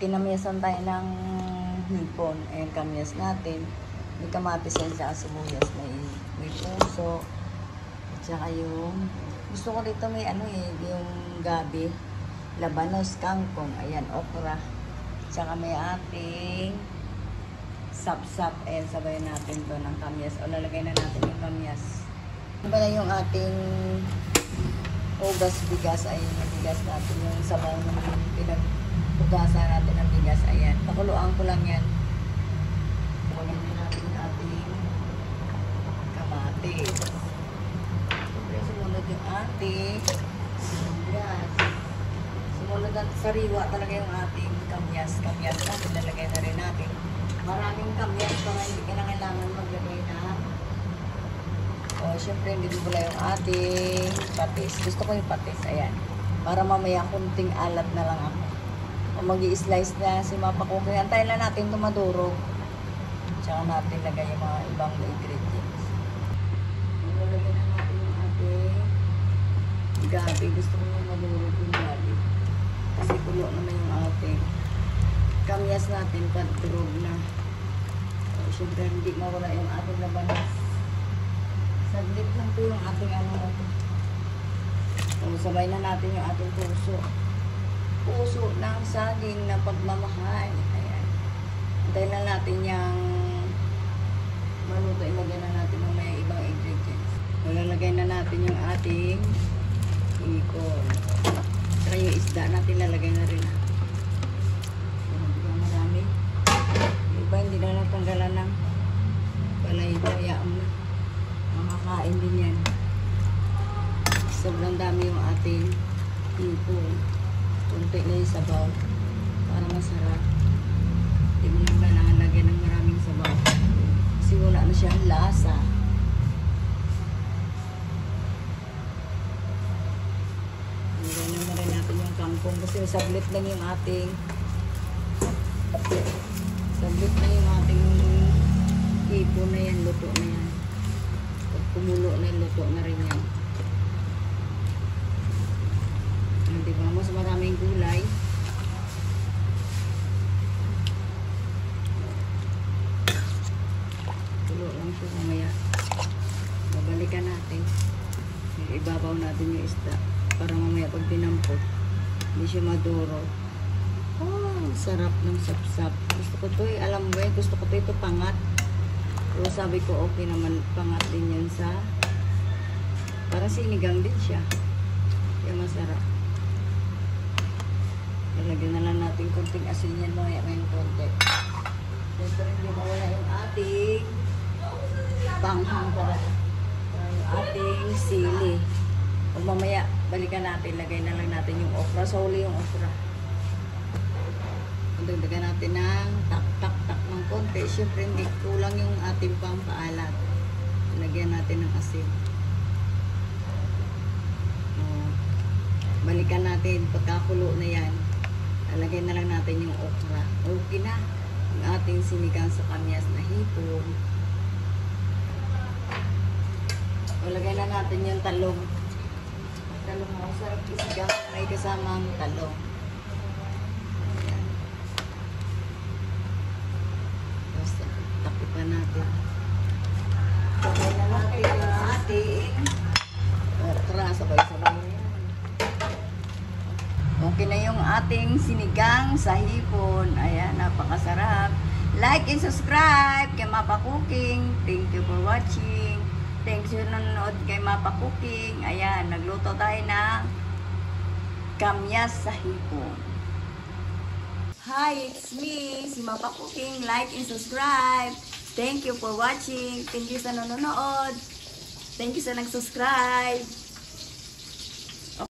kinamyasan tayo ng hipon. Ayan, kamyas natin. May kamatis yan sa sibuyas. May puso. At saka yung, gusto ko dito may ano eh, yung gabi. Labanos, kangkong. Ayan, okra. At saka may ating sap-sap. Ayan, sabayan natin to ng kamyas. O lalagay na natin yung kamyas. Ano ba na yung ating ugas bigas? Ayun, yung bigas natin. Yung sabaw ng pinagpugasan natin ng bigas. Ayan, pakuluan ko lang yan. Kunin na natin yung ating kamatis. Siyempre, sumunod yung ating bigas. Sumunod ang sariwa talaga yung ating kamyas. Kamyas natin, lalagay na rin natin. Maraming kamyas para hindi ka na kailangan maglagay na. O, syempre, hindi bula yung ating patis. Gusto ko yung patis. Ayan. Para mamaya kunting alat na lang ako. O, mag-i-slice na si Mapakuki. Antayin lang natin tumadurog. Tsaka natin lagay yung mga ibang ingredients. Lagay na natin yung ating gabi. Gusto ko yung madurog yung gabi. Kasi kulo naman yung ating kamyas natin. Padurog na. O, syempre, hindi mawala yung ating labanas. Saglit lang po yung ating ano natin. So, sabay na natin yung ating puso. Puso ng saging na pagmamahal. Ayan. Antayin lang natin yung maluto. Ilagay na natin ng may ibang ingredients. So, lalagay na natin yung ating ikon. Saka yung isda natin lalagay na rin. Hindi ba marami? Iba hindi na natanggalan ng palay. Hayaan mo. Makakain din yan. Sobrang dami yung ating hipon. Kunti na yung sabaw. Para masarap. Hindi mo lang kailangan lagyan ng maraming sabaw. Kasi wala na siyang lasa. Lagyan na rin natin yung kangkong. Kasi sablit lang yung ating hipon na yan. Luto na yan. Kumulo na yung luto na rin yan. Diba? Mas maraming gulay. Kulo lang siya mamaya. Babalikan natin. Ibabaw natin yung isda. Para mamaya pag dinampot, hindi siya maduro. Oh, sarap ng sapsap. Gusto ko to eh. Alam mo eh, gusto ko to ito pangat. So, sabi ko, okay naman, pangat din yan sa, para sinigang din siya. Kaya masarap. Ilagyan na lang natin konting asin yan, mamaya may konti. Siyempre, hindi mawala yung ating panghang para yung ating sili. O mamaya, balikan natin, lagay na lang natin yung okra. Sauli yung okra. Dagdagan natin ng tak-tak-tak ng konti. Siyempre, hindi kulang yung ating pampaalat. Lagyan natin ng asin. Balikan natin. Pagkakulo na yan, lalagyan na lang natin yung okra. Okay na. Yung ating sinigang sa kamyas na hipon. Lagyan na natin yung talong. Talong mo. Sarap isigang. May kasamang talong. Tapipan natin. Sabay na natin yung ating okra. Sabay-sabay na yan. Okay na yung ating sinigang sa hipon. Ayan, napakasarap. Like and subscribe kay Mapa Cooking. Thank you for watching. Thanks for nanonood kay Mapa Cooking. Ayan, nagluto tayo ng kamyas sa hipon. Hi, it's me, si Mapa Cooking. Like and subscribe. Thank you for watching. Thank you sa nanonood. Thank you sa nag-subscribe.